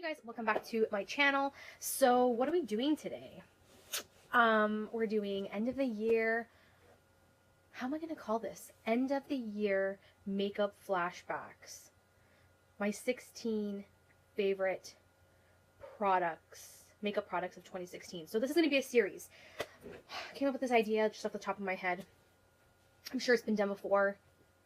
Hey guys, welcome back to my channel. So what are we doing today? We're doing end of the year, how am I going to call this? End of the year makeup flashbacks. My 16 favorite products, makeup products of 2016. So this is going to be a series. I came up with this idea just off the top of my head. I'm sure it's been done before.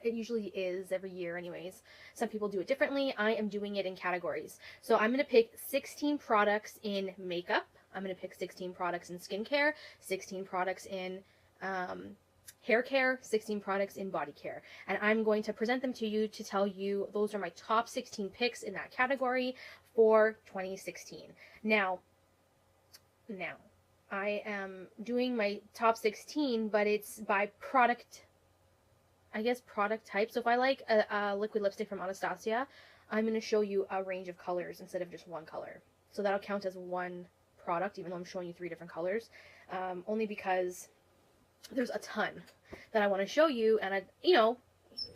It usually is every year anyways. Some people do it differently. I am doing it in categories. So I'm going to pick 16 products in makeup. I'm going to pick 16 products in skincare, 16 products in hair care, 16 products in body care. And I'm going to present them to you to tell you those are my top 16 picks in that category for 2016. Now, I am doing my top 16, but it's by product, I guess, product type. So if I like a liquid lipstick from Anastasia, I'm going to show you a range of colors instead of just one color. So that'll count as one product, even though I'm showing you 3 different colors, only because there's a ton that I want to show you, and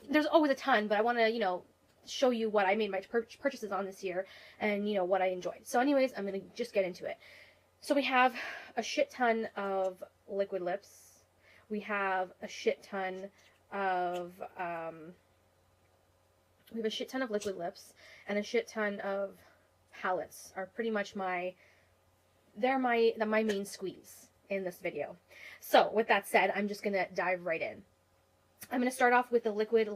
there's always a ton, but I want to, show you what I made my purchases on this year, and, what I enjoyed. So anyways, I'm going to just get into it. So we have a shit ton of liquid lips. We have a shit ton of liquid lips, and a shit ton of palettes are pretty much my main squeeze in this video. So with that said, I'm just gonna dive right in. I'm gonna start off with the liquid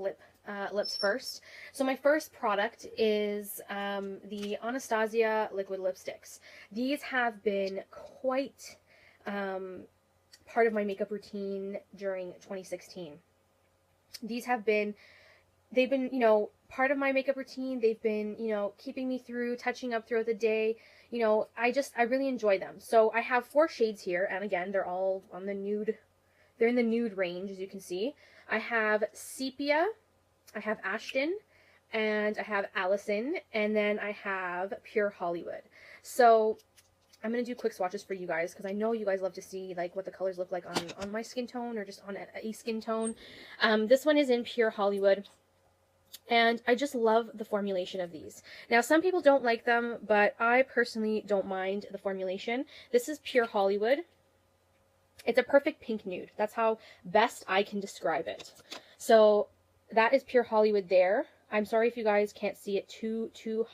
lips first. So my first product is the Anastasia liquid lipsticks. These have been quite part of my makeup routine during 2016. They've been, part of my makeup routine. They've been, keeping me through, touching up throughout the day. I really enjoy them. So I have 4 shades here, and again, they're all on the nude. They're in the nude range, as you can see. I have Sepia, I have Ashton, and I have Allison, and then I have Pure Hollywood. So I'm going to do quick swatches for you guys, because I know you guys love to see what the colors look like on my skin tone, or just on a skin tone. This one is in Pure Hollywood, and I just love the formulation of these. Now, some people don't like them, but I personally don't mind the formulation. This is Pure Hollywood. It's a perfect pink nude. That's how best I can describe it. So that is Pure Hollywood there. I'm sorry if you guys can't see it too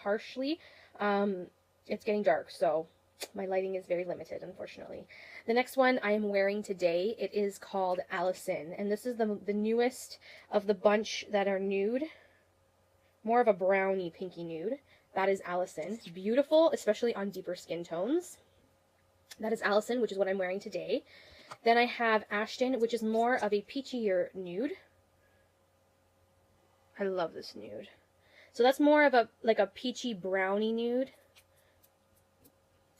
harshly. It's getting dark, so my lighting is very limited, unfortunately. The next one I am wearing today, it is called Allison, and this is the newest of the bunch that are nude. More of a brownie pinky nude. That is Allison. It's beautiful, especially on deeper skin tones. That is Allison, which is what I'm wearing today. Then I have Ashton, which is more of a peachier nude. I love this nude. So that's more of a peachy brownie nude.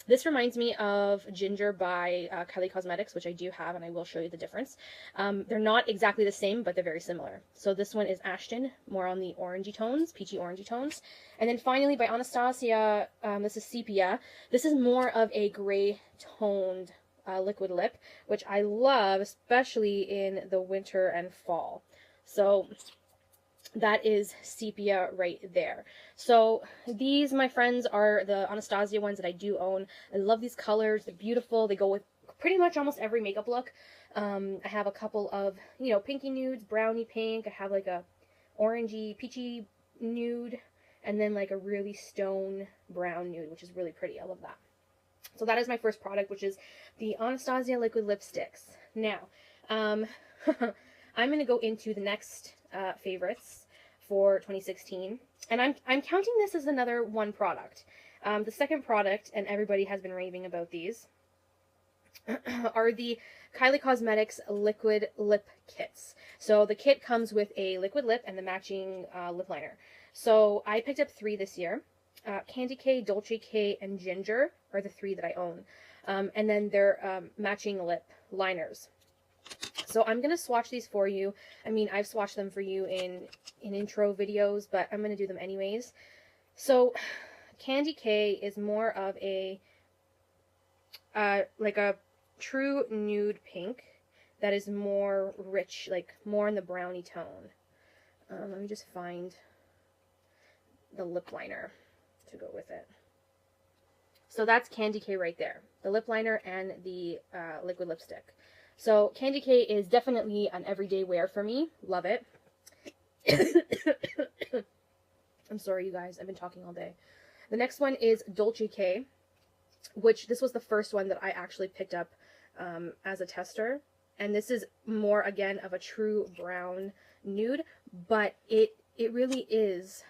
This reminds me of Ginger by Kylie Cosmetics, which I do have, and I will show you the difference. They're not exactly the same, but they're very similar. So this one is Ashton, more on the orangey tones, peachy orangey tones. And then finally by Anastasia, this is Sepia. This is more of a gray toned liquid lip, which I love, especially in the winter and fall. So that is Sepia right there. So these, my friends, are the Anastasia ones that I do own. I love these colors. They're beautiful. They go with pretty much almost every makeup look. I have a couple of, pinky nudes, brownie pink. I have a orangey, peachy nude, and then a really stone brown nude, which is really pretty. I love that. So that is my first product, which is the Anastasia liquid lipsticks. Now, I'm going to go into the next favorites for 2016, and I'm counting this as another one product. The second product, and everybody has been raving about these, are the Kylie Cosmetics liquid lip kits. So the kit comes with a liquid lip and the matching lip liner. So I picked up 3 this year. Candy K, Dolce K, and Ginger are the 3 that I own, and then they're matching lip liners. So I'm going to swatch these for you. I mean, I've swatched them for you in intro videos, but I'm going to do them anyways. So Candy K is more of a true nude pink that is more rich, more in the brownie tone. Let me just find the lip liner to go with it. So that's Candy K right there, the lip liner and the liquid lipstick. So Candy K is definitely an everyday wear for me. Love it. I'm sorry, you guys. I've been talking all day. The next one is Dolce K, which this was the first one that I actually picked up as a tester. And this is more, again, of a true brown nude, but it really is,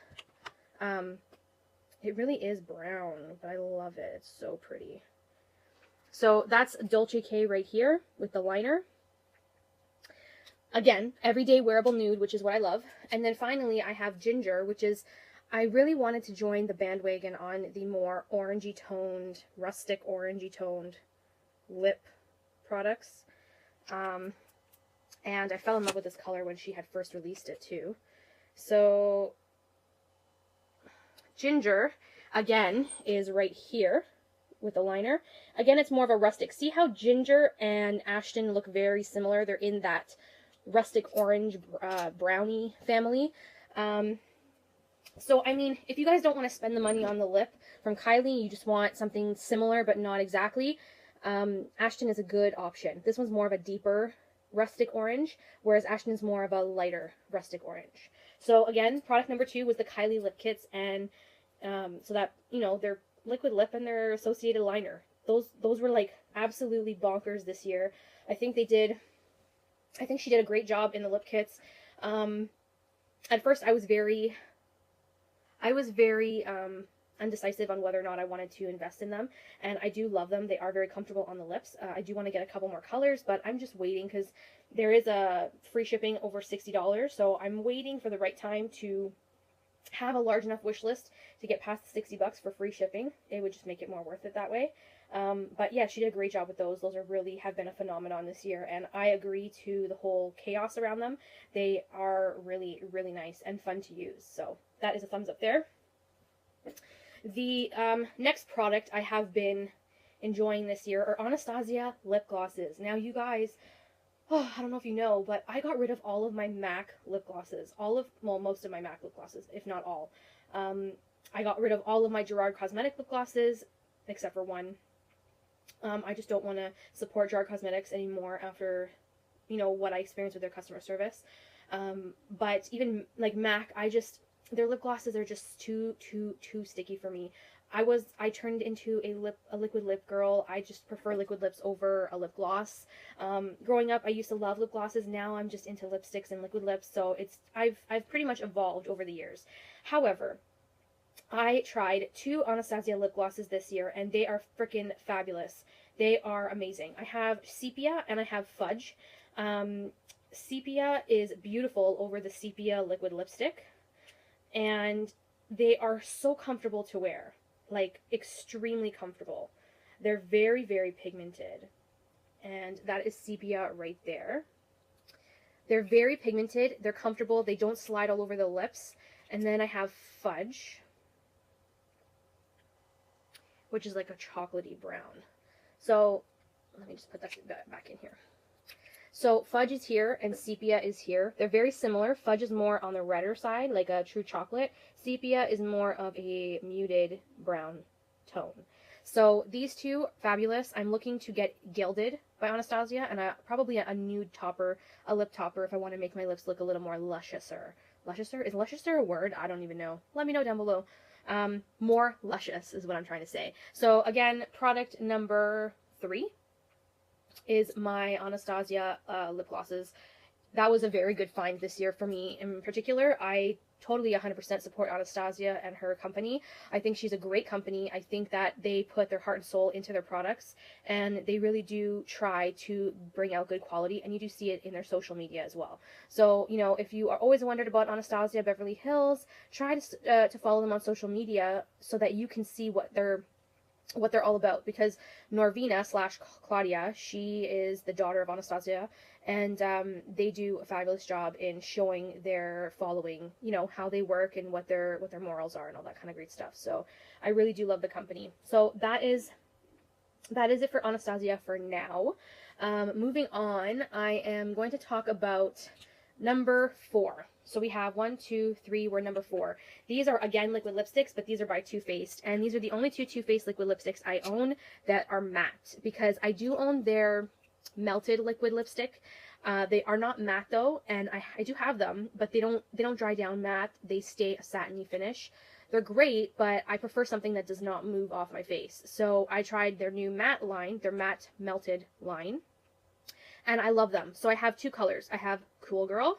brown, but I love it. It's so pretty. So that's Dolce K right here with the liner. Again, everyday wearable nude, which is what I love. And then finally, I have Ginger, which is, I really wanted to join the bandwagon on the more orangey toned, rustic orangey toned lip products. And I fell in love with this color when she had first released it too. So Ginger, again, is right here with the liner. Again, it's more of a rustic. See how Ginger and Ashton look very similar? They're in that rustic orange brownie family. So, I mean, if you guys don't want to spend the money on the lip from Kylie, you just want something similar but not exactly, Ashton is a good option. This one's more of a deeper rustic orange, whereas Ashton is more of a lighter rustic orange. So, again, product number 2 was the Kylie lip kits, and so that, you know, their liquid lip and their associated liner. Those were, like, absolutely bonkers this year. I think she did a great job in the lip kits. At first, I was very undecisive on whether or not I wanted to invest in them, and I do love them. They are very comfortable on the lips. I do want to get a couple more colors, but I'm just waiting because there is a free shipping over $60, so I'm waiting for the right time to have a large enough wish list to get past the $60 for free shipping. It would just make it more worth it that way. But yeah, she did a great job with those. Those have been a phenomenon this year, and I agree to the whole chaos around them. They are really, really nice and fun to use. So that is a thumbs up there. The next product I have been enjoying this year are Anastasia lip glosses. Now, you guys, I don't know if you know, but I got rid of all of my MAC lip glosses. Most of my MAC lip glosses, if not all. I got rid of all of my Gerard Cosmetic lip glosses, except for one. I just don't want to support Gerard Cosmetics anymore after, you know, what I experienced with their customer service. But even, like, MAC, their lip glosses are just too sticky for me. I turned into a liquid lip girl. I just prefer liquid lips over a lip gloss. Growing up, I used to love lip glosses. Now I'm just into lipsticks and liquid lips. So I've pretty much evolved over the years. However, I tried 2 Anastasia lip glosses this year, and they are freaking fabulous. They are amazing. I have Sepia and I have Fudge. Sepia is beautiful over the Sepia liquid lipstick, and they are so comfortable to wear, like extremely comfortable. They're very, very pigmented, and that is Sepia right there. They're very pigmented, they're comfortable, they don't slide all over the lips. And then I have Fudge, which is like a chocolatey brown. So let me just put that back in here. So Fudge is here and Sepia is here. They're very similar. Fudge is more on the redder side, like a true chocolate. Sepia is more of a muted brown tone. So these two, fabulous. I'm looking to get Gilded by Anastasia, and probably a nude topper, a lip topper, if I want to make my lips look a little more lusciouser. Lusciouser? Is lusciouser a word? I don't even know. Let me know down below. More luscious is what I'm trying to say. So again, product number 3 is my Anastasia lip glosses. That was a very good find this year for me in particular. I totally 100% support Anastasia and her company. I think she's a great company. I think that they put their heart and soul into their products, and they really do try to bring out good quality, and you do see it in their social media as well. So, you know, if you are always wondered about Anastasia Beverly Hills, try to follow them on social media so that you can see what they're all about, because Norvina / Claudia, she is the daughter of Anastasia, and they do a fabulous job in showing their following, you know, how they work and what their morals are and all that kind of great stuff. So I really do love the company. So that is it for Anastasia for now. Moving on, I am going to talk about number 4. So we have 1, 2, 3, we're number 4. These are, again, liquid lipsticks, but these are by Too Faced. And these are the only two Too Faced liquid lipsticks I own that are matte, because I do own their melted liquid lipstick. They are not matte though, and I do have them, but they don't dry down matte. They stay a satiny finish. They're great, but I prefer something that does not move off my face. So I tried their new matte line, their matte melted line, and I love them. So I have two colors. I have Cool Girl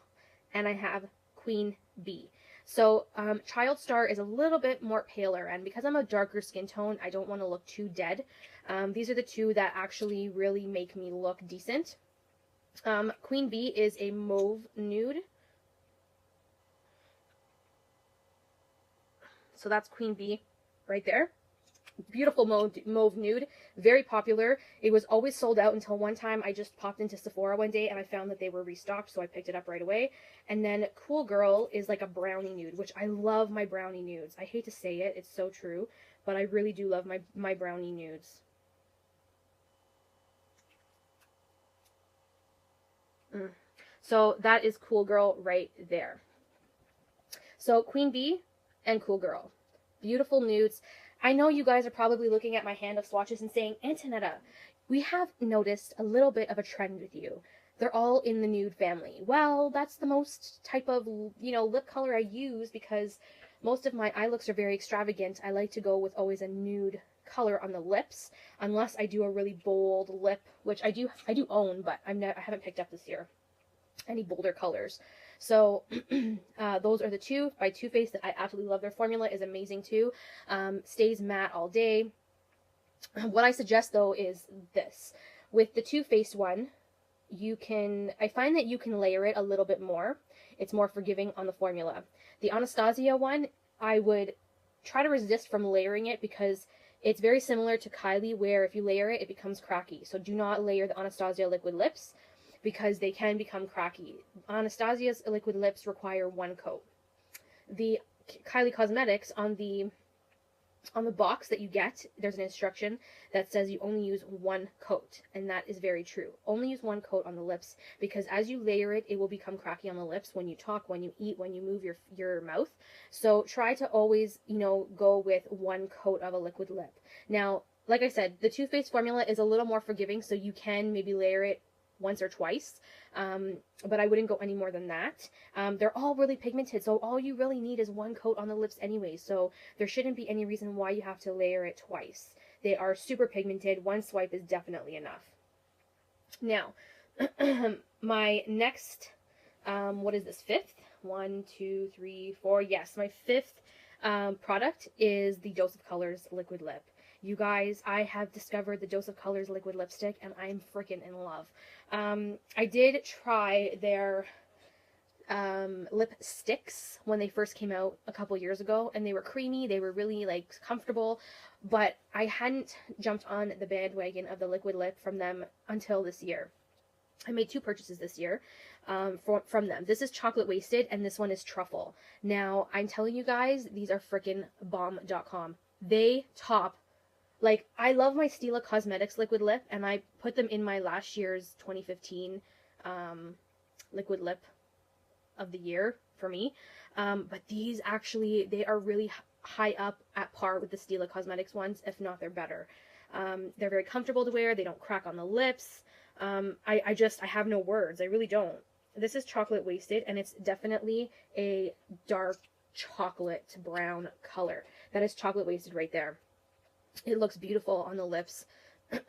and I have Queen Bee. So Child Star is a little bit more paler, and because I'm a darker skin tone, I don't want to look too dead. These are the two that actually really make me look decent. Queen Bee is a mauve nude. So that's Queen Bee right there. Beautiful mauve nude, very popular. It was always sold out until one time I just popped into Sephora one day and I found that they were restocked, so I picked it up right away. And then Cool Girl is like a brownie nude, which I love my brownie nudes. I hate to say it, it's so true, but I really do love my brownie nudes. So that is Cool Girl right there. So Queen Bee and Cool Girl. Beautiful nudes. I know you guys are probably looking at my hand of swatches and saying, Antonetta, we have noticed a little bit of a trend with you. They're all in the nude family. Well, that's the most type of, lip color I use, because most of my eye looks are very extravagant. I like to go with always a nude color on the lips, unless I do a really bold lip, which I do own, but I haven't picked up this year any bolder colors. So those are the two by Too Faced that I absolutely love. Their formula is amazing too. Stays matte all day. What I suggest though is this. With the Too Faced one, I find that you can layer it a little bit more. It's more forgiving on the formula. The Anastasia one, I would try to resist from layering it, because it's very similar to Kylie, where if you layer it, it becomes cracky. So do not layer the Anastasia liquid lips, because they can become cracky. Anastasia's liquid lips require one coat. The Kylie Cosmetics, on the box that you get, there's an instruction that says you only use one coat, and that is very true. Only use one coat on the lips, because as you layer it, it will become cracky on the lips when you talk, when you eat, when you move your mouth. So try to always, go with one coat of a liquid lip. Now, like I said, the Too Faced formula is a little more forgiving, so you can maybe layer it once or twice, but I wouldn't go any more than that. They're all really pigmented, so all you really need is one coat on the lips anyway, so there shouldn't be any reason why you have to layer it twice. They are super pigmented. One swipe is definitely enough. Now, my next, what is this, fifth? 1, 2, 3, 4, yes, my fifth product is the Dose of Colors Liquid Lip. You guys, I have discovered the Dose of Colors liquid lipstick, and I'm freaking in love. I did try their lip sticks when they first came out a couple years ago, and they were creamy. They were really comfortable, but I hadn't jumped on the bandwagon of the liquid lip from them until this year. I made 2 purchases this year from them. This is Chocolate Wasted, and this one is Truffle. Now, I'm telling you guys, these are freaking bomb.com. They top. I love my Stila Cosmetics liquid lip, and I put them in my last year's 2015 liquid lip of the year for me. But these actually, they are really high up at par with the Stila Cosmetics ones, if not they're better. They're very comfortable to wear. They don't crack on the lips. I have no words. I really don't. This is Chocolate Wasted, and it's definitely a dark chocolate brown color. That is Chocolate Wasted right there. It looks beautiful on the lips.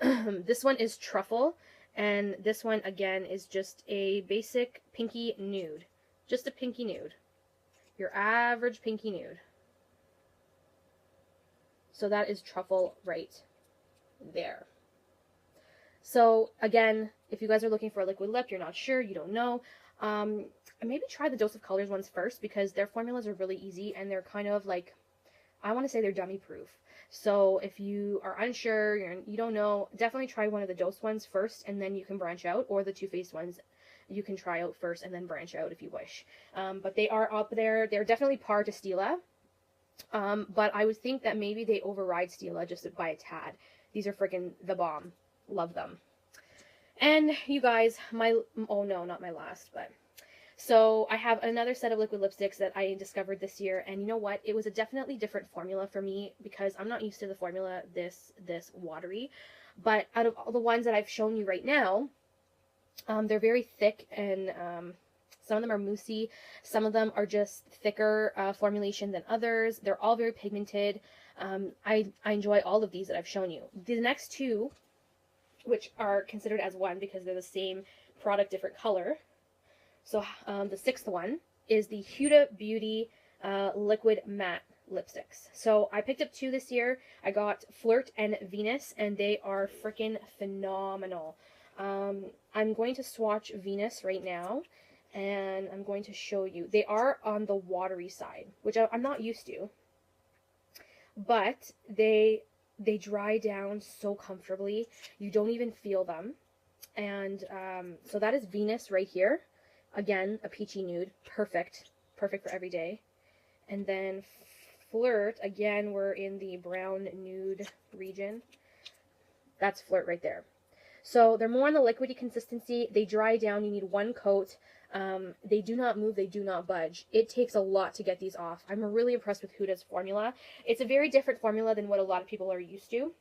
This one is Truffle, and this one, again, is just a basic pinky nude. Just a pinky nude. Your average pinky nude. So that is Truffle right there. So, again, if you guys are looking for a liquid lip, you're not sure, you don't know, maybe try the Dose of Colors ones first, because their formulas are really easy, and they're kind of I want to say they're dummy proof. So if you are unsure, you don't know, definitely try one of the Dose ones first, and then you can branch out, or the Too Faced ones you can try out first and then branch out if you wish. But they are up there. They're definitely par to Stila. But I would think that maybe they override Stila just by a tad. These are freaking the bomb. Love them. And you guys, oh no, not my last, but So I have another set of liquid lipsticks that I discovered this year, and you know what? It was a definitely different formula for me because I'm not used to the formula this watery. But out of all the ones that I've shown you right now, they're very thick, and some of them are moussey. Some of them are just thicker formulation than others. They're all very pigmented. I enjoy all of these that I've shown you. The next two, which are considered as one because they're the same product, different color. So the sixth one is the Huda Beauty Liquid Matte Lipsticks. So I picked up two this year. I got Flirt and Venus, and they are freaking phenomenal. I'm going to swatch Venus right now, and I'm going to show you. They are on the watery side, which I'm not used to, but they dry down so comfortably. You don't even feel them. And so that is Venus right here. Again, a peachy nude. Perfect for every day. And then Flirt, again, we're in the brown nude region. That's Flirt right there. So they're more on the liquidy consistency. They dry down. You need one coat. They do not move. They do not budge. It takes a lot to get these off. I'm really impressed with Huda's formula. It's a very different formula than what a lot of people are used to.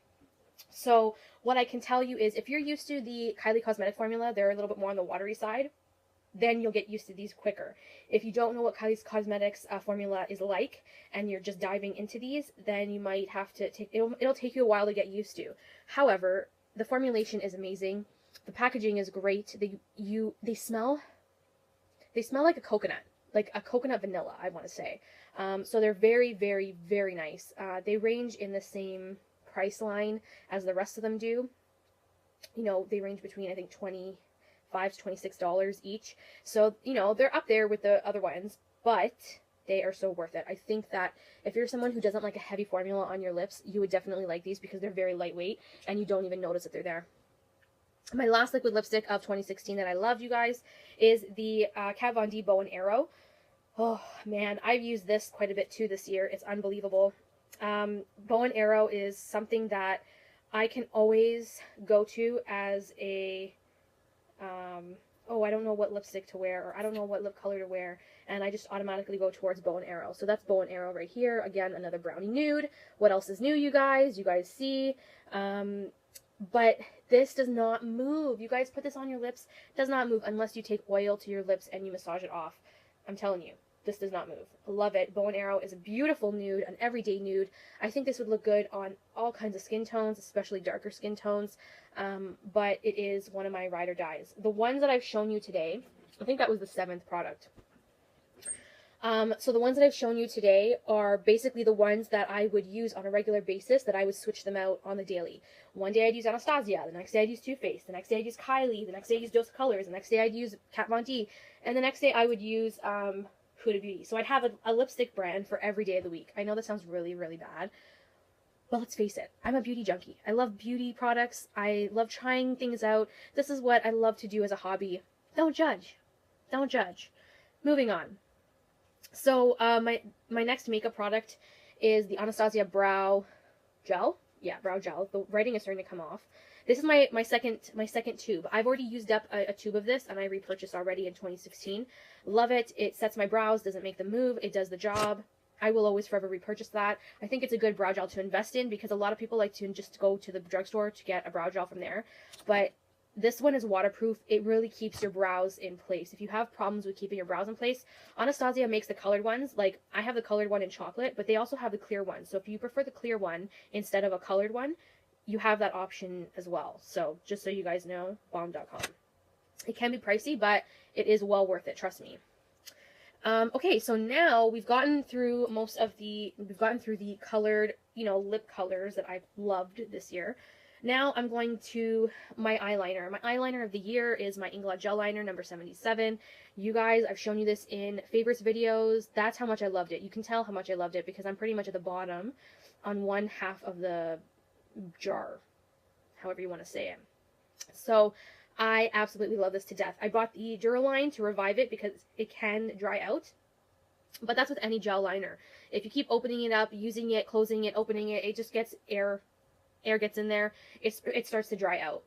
So what I can tell you is if you're used to the Kylie Cosmetics formula, they're a little bit more on the watery side, then you'll get used to these quicker. If you don't know what Kylie's Cosmetics formula is like, and you're just diving into these, then you might have to take, it'll take you a while to get used to. However, the formulation is amazing. The packaging is great. They smell like a coconut vanilla, I want to say. So they're very, very, very nice. They range in the same price line as the rest of them do. You know, they range between, I think, $25 to $26 each. So, you know, they're up there with the other ones, but they are so worth it. I think that if you're someone who doesn't like a heavy formula on your lips, you would definitely like these because they're very lightweight and you don't even notice that they're there. My last liquid lipstick of 2016 that I loved, you guys, is the Kat Von D Bow and Arrow. Oh, man, I've used this quite a bit too this year. It's unbelievable. Bow and Arrow is something that I can always go to as a, oh, I don't know what lipstick to wear, or I don't know what lip color to wear, and I just automatically go towards Bow and Arrow. So that's Bow and Arrow right here. Again, another brownie nude. What else is new, you guys? You guys see. But this does not move. You guys put this on your lips. It does not move unless you take oil to your lips and you massage it off. I'm telling you. This does not move. I love it. Bow and Arrow is a beautiful nude, an everyday nude. I think this would look good on all kinds of skin tones, especially darker skin tones. But it is one of my ride or dies. The ones that I've shown you today, I think that was the 7th product. So the ones that I've shown you today are basically the ones that I would use on a regular basis, that I would switch them out on the daily. One day I'd use Anastasia, the next day I'd use Too Faced, the next day I'd use Kylie, the next day I'd use Dose of Colors, the next day I'd use Kat Von D, and the next day I would use Huda Beauty. So I'd have a lipstick brand for every day of the week. I know that sounds really, really bad, but let's face it, I'm a beauty junkie. I love beauty products. I love trying things out. This is what I love to do as a hobby. Don't judge. Don't judge. Moving on. So my next makeup product is the Anastasia Brow Gel. Yeah, Brow Gel. The writing is starting to come off. This is my second tube. I've already used up a tube of this, and I repurchased already in 2016. Love it. It sets my brows, doesn't make them move. It does the job. I will always forever repurchase that. I think it's a good brow gel to invest in because a lot of people like to just go to the drugstore to get a brow gel from there. But this one is waterproof. It really keeps your brows in place. If you have problems with keeping your brows in place, Anastasia makes the colored ones. Like, I have the colored one in chocolate, but they also have the clear one. So if you prefer the clear one instead of a colored one, you have that option as well. So just so you guys know, balm.com. It can be pricey, but it is well worth it. Trust me. Okay, so now we've gotten through the colored, lip colors that I've loved this year. Now I'm going to my eyeliner. My eyeliner of the year is my Inglot Gel Liner number 77. You guys, I've shown you this in favorites videos. That's how much I loved it. You can tell how much I loved it because I'm pretty much at the bottom on one half of the jar, however you want to say it. So I absolutely love this to death. I bought the Duraline to revive it because it can dry out. But that's with any gel liner. If you keep opening it up, using it, closing it, opening it, it just gets air gets in there, it starts to dry out.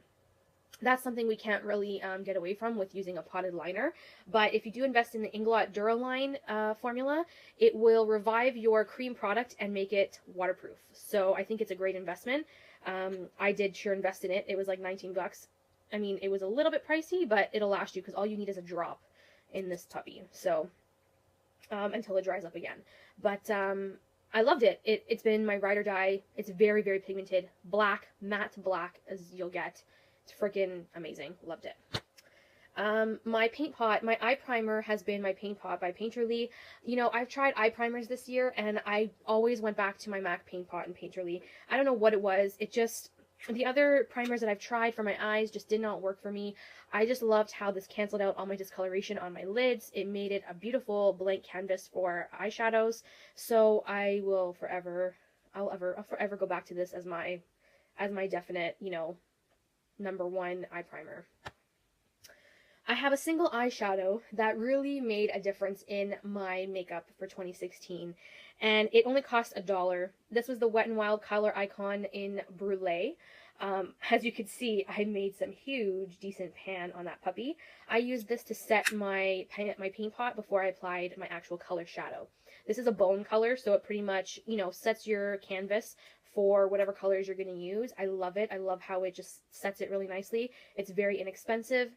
That's something we can't really get away from with using a potted liner. But if you do invest in the Inglot Duraline formula, it will revive your cream product and make it waterproof. So I think it's a great investment. I did sure invest in it. It was like 19 bucks. I mean, it was a little bit pricey, but it'll last you because all you need is a drop in this puppy. So until it dries up again. But I loved it. It's been my ride or die. It's very, very pigmented. Black, matte black as you'll get. It's freaking amazing. Loved it. My paint pot, my eye primer has been my paint pot by Painterly. You know, I've tried eye primers this year and I always went back to my MAC paint pot and Painterly. I don't know what it was. It just, the other primers that I've tried for my eyes just did not work for me. I just loved how this canceled out all my discoloration on my lids. It made it a beautiful blank canvas for eyeshadows. So I will forever, I'll forever go back to this as my definite, you know, #1 eye primer. I have a single eyeshadow that really made a difference in my makeup for 2016, and it only cost $1. This was the Wet n Wild Color Icon in Brulee. As you can see, I made some huge, decent pan on that puppy. I used this to set my paint pot before I applied my actual color shadow. This is a bone color, so it pretty much, you know, sets your canvas for whatever colors you're going to use. I love it. I love how it just sets it really nicely. It's very inexpensive.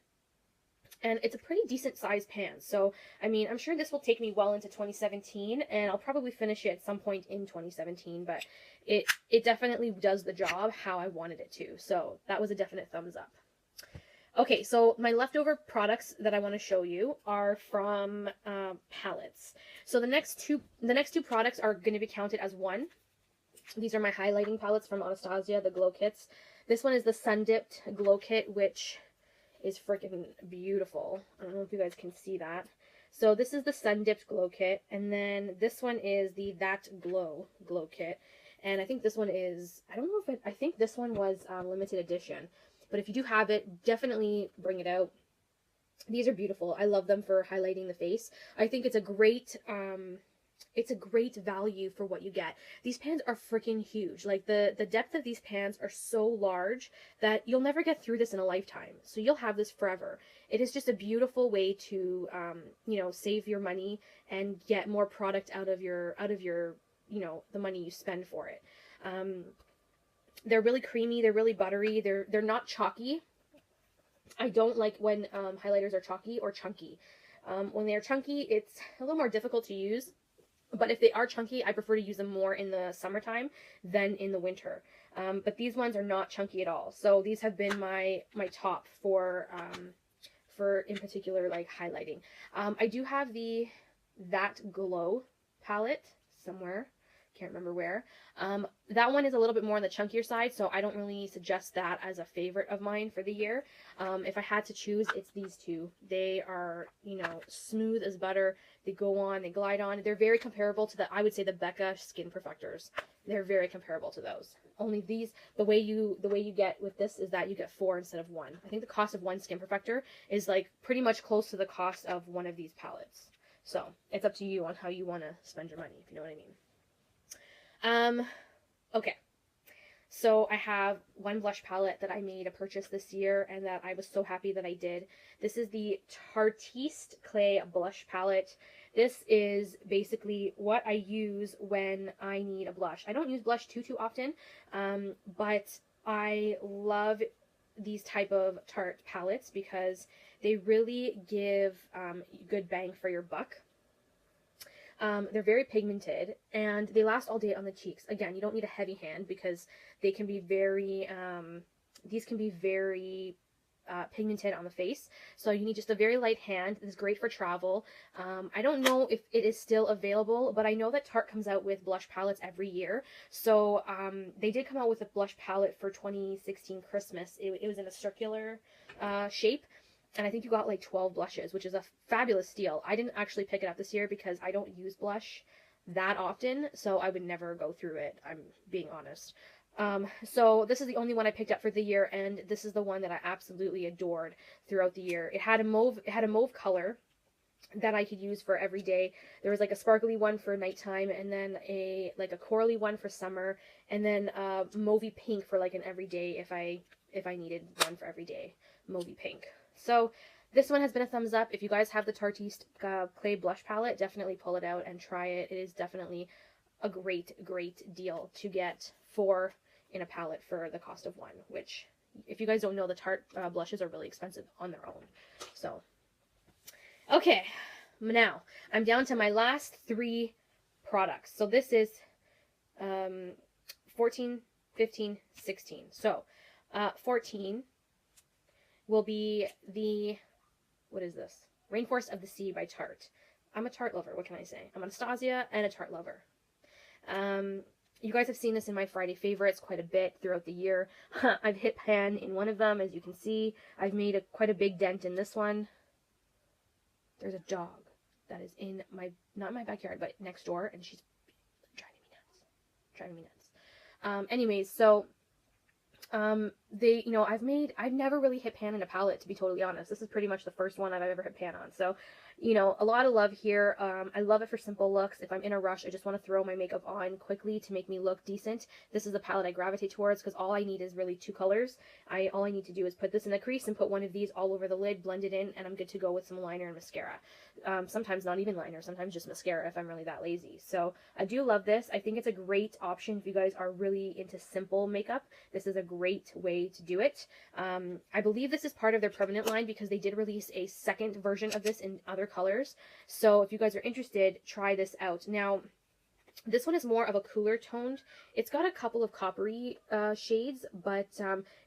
And it's a pretty decent sized pan. So, I mean, I'm sure this will take me well into 2017, and I'll probably finish it at some point in 2017, but it definitely does the job how I wanted it to. So that was a definite thumbs up. Okay, so my leftover products that I want to show you are from palettes. So the next two products are going to be counted as one. These are my highlighting palettes from Anastasia, the Glow Kits. This one is the Sun Dipped Glow Kit, which is freaking beautiful. I don't know if you guys can see that. So this is the Sun Dipped Glow Kit, and then this one is the That Glow Kit. And I think this one is, I don't know if it, I think this one was limited edition. But if you do have it, definitely bring it out. These are beautiful. I love them for highlighting the face. I think it's a great value for what you get. These pans are freaking huge. Like the depth of these pans are so large that you'll never get through this in a lifetime. So you'll have this forever. It is just a beautiful way to, you know, save your money and get more product out of your, you know, the money you spend for it. They're really creamy. They're really buttery. They're not chalky. I don't like when highlighters are chalky or chunky. When they are chunky, it's a little more difficult to use. But if they are chunky, I prefer to use them more in the summertime than in the winter. But these ones are not chunky at all. So these have been my top for in particular, like highlighting. I do have the That Glow palette somewhere. Can't remember where. That one is a little bit more on the chunkier side, so I don't really suggest that as a favorite of mine for the year. If I had to choose, it's these two. They are, you know, smooth as butter. They go on, they glide on. They're very comparable to I would say the Becca Skin Perfectors. They're very comparable to those. Only these, the way you get with this is that you get 4 instead of 1. I think the cost of one Skin Perfector is like pretty much close to the cost of one of these palettes. So it's up to you on how you want to spend your money, if you know what I mean. Okay, so I have one blush palette that I made a purchase this year and that I was so happy that I did. This is the Tartiste Clay Blush Palette. This is basically what I use when I need a blush. I don't use blush too often, but I love these type of Tarte palettes because they really give good bang for your buck. They're very pigmented and they last all day on the cheeks. Again, you don't need a heavy hand because they can be very, these can be very pigmented on the face. So you need just a very light hand. This is great for travel. I don't know if it is still available, but I know that Tarte comes out with blush palettes every year. So they did come out with a blush palette for 2016 Christmas. It was in a circular shape. And I think you got like 12 blushes, which is a fabulous deal. I didn't actually pick it up this year because I don't use blush that often, so I would never go through it, I'm being honest. So this is the only one I picked up for the year, and this is the one that I absolutely adored throughout the year. It had a mauve color that I could use for every day. There was like a sparkly one for nighttime, and then a corally one for summer, and then a mauvey pink for like an everyday if I if I needed one for every day. Mauvey Pink. So this one has been a thumbs up. If you guys have the Tarteist Clay Blush Palette, definitely pull it out and try it. It is definitely a great, great deal to get 4 in a palette for the cost of 1, which, if you guys don't know, the Tarte blushes are really expensive on their own. So, okay, now I'm down to my last 3 products. So this is 14, 15, 16. So 14 will be the, what is this? Rainforest of the Sea by Tarte. I'm a Tarte lover. What can I say? I'm Anastasia and a Tarte lover. You guys have seen this in my Friday favorites quite a bit throughout the year. I've hit pan in one of them, as you can see. I've made quite a big dent in this one. There's a dog that is in my, not in my backyard, but next door, and she's driving me nuts. Driving me nuts. Anyways, so I've never really hit pan in a palette, to be totally honest. This is pretty much the first one I've ever hit pan on. So, you know, a lot of love here. I love it for simple looks. If I'm in a rush, I just want to throw my makeup on quickly to make me look decent. This is a palette I gravitate towards because all I need is really 2 colors. All I need to do is put this in the crease and put one of these all over the lid, blend it in, and I'm good to go with some liner and mascara. Sometimes not even liner, sometimes just mascara if I'm really that lazy. So I do love this. I think it's a great option if you guys are really into simple makeup. This is a great way to do it. I believe this is part of their permanent line because they did release a second version of this in other colors. So if you guys are interested, try this out. Now, this one is more of a cooler toned. It's got a couple of coppery shades, but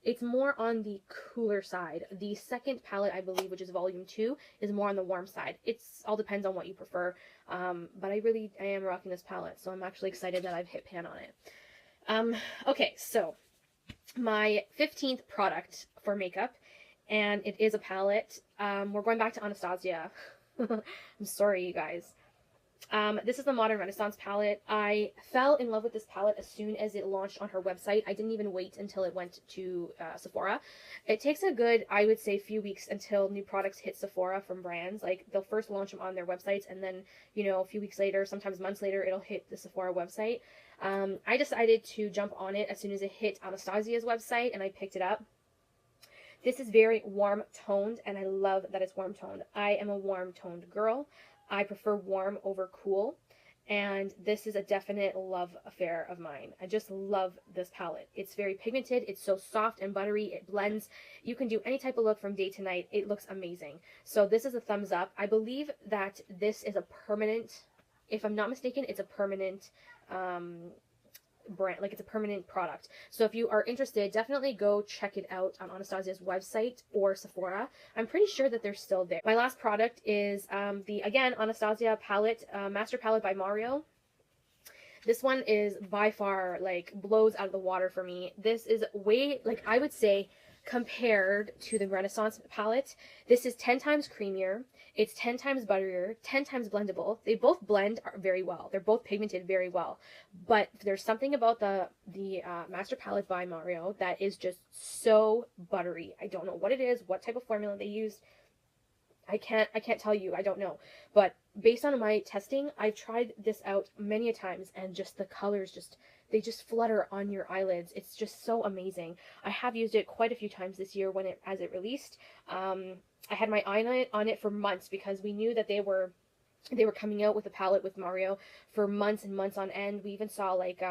it's more on the cooler side. The second palette, I believe, which is volume 2, is more on the warm side. It's all depends on what you prefer. But I am rocking this palette, so I'm actually excited that I've hit pan on it. Okay, so my 15th product for makeup, and it is a palette. We're going back to Anastasia. I'm sorry, you guys. This is the Modern Renaissance palette. I fell in love with this palette as soon as it launched on her website. I didn't even wait until it went to Sephora. It takes a good, I would say, few weeks until new products hit Sephora from brands. Like, they'll first launch them on their websites, and then, you know, a few weeks later, sometimes months later, it'll hit the Sephora website. I decided to jump on it as soon as it hit Anastasia's website, and I picked it up. This is very warm toned, and I love that it's warm toned. I am a warm toned girl. I prefer warm over cool, and this is a definite love affair of mine. I just love this palette. It's very pigmented. It's so soft and buttery. It blends. You can do any type of look from day to night. It looks amazing. So this is a thumbs up. I believe that this is a permanent, if I'm not mistaken, it's a permanent brand, like it's a permanent product. So if you are interested, definitely go check it out on Anastasia's website or Sephora. I'm pretty sure that they're still there. My last product is the, again, Anastasia palette, Master Palette by Mario. This one is by far, like, blows out of the water for me. This is way, like, I would say, compared to the Renaissance palette, this is 10 times creamier. It's 10 times butterier, 10 times blendable. They both blend very well. They're both pigmented very well. But there's something about the Master Palette by Mario that is just so buttery. I don't know what it is, what type of formula they used. I can't tell you. I don't know. But based on my testing, I've tried this out many a times, and just the colors they just flutter on your eyelids. It's just so amazing. I have used it quite a few times this year as it released. I had my eye on it for months because we knew that they were coming out with a palette with Mario for months and months on end. We even saw like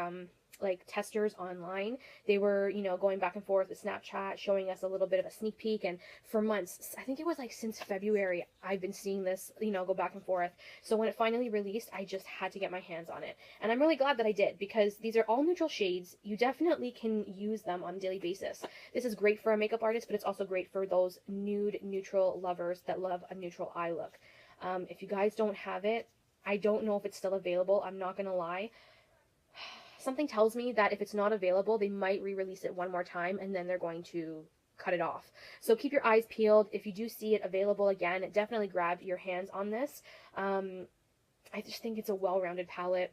testers online. They were, you know, going back and forth with Snapchat, showing us a little bit of a sneak peek, and for months, I think it was like since February, I've been seeing this, you know, go back and forth. So when it finally released, I just had to get my hands on it. And I'm really glad that I did, because these are all neutral shades. You definitely can use them on a daily basis. This is great for a makeup artist, but it's also great for those nude neutral lovers that love a neutral eye look. If you guys don't have it, I don't know if it's still available. I'm not gonna lie. Something tells me that if it's not available, they might re-release it one more time, and then they're going to cut it off. So keep your eyes peeled. If you do see it available again, definitely grab your hands on this. I just think it's a well-rounded palette,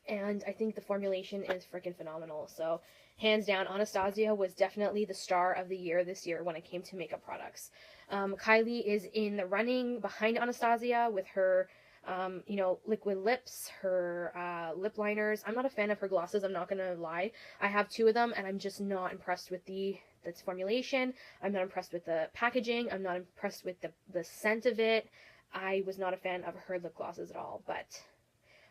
and I think the formulation is freaking phenomenal. So hands down, Anastasia was definitely the star of the year this year when it came to makeup products. Kylie is in the running behind Anastasia with her you know, liquid lips, her lip liners. I'm not a fan of her glosses, I'm not gonna lie. I have 2 of them, and I'm just not impressed with the its formulation. I'm not impressed with the packaging. I'm not impressed with the scent of it. I was not a fan of her lip glosses at all, but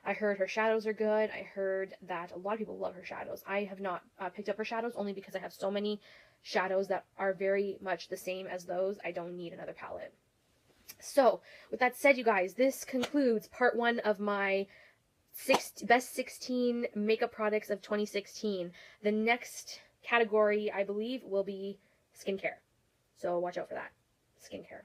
I heard her shadows are good. I heard that a lot of people love her shadows. I have not picked up her shadows only because I have so many shadows that are very much the same as those. I don't need another palette. So, with that said, you guys, this concludes part 1 of my best 16 makeup products of 2016. The next category, I believe, will be skincare. So watch out for that. Skincare.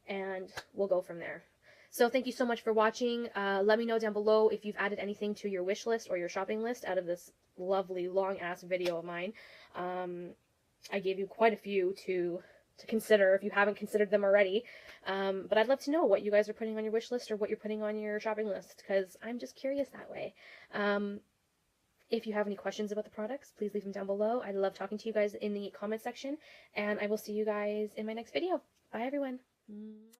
And we'll go from there. So thank you so much for watching. Let me know down below if you've added anything to your wish list or your shopping list out of this lovely long-ass video of mine. I gave you quite a few to consider if you haven't considered them already. But I'd love to know what you guys are putting on your wish list or what you're putting on your shopping list, because I'm just curious that way. If you have any questions about the products, please leave them down below. I love talking to you guys in the comment section, and I will see you guys in my next video. Bye, everyone.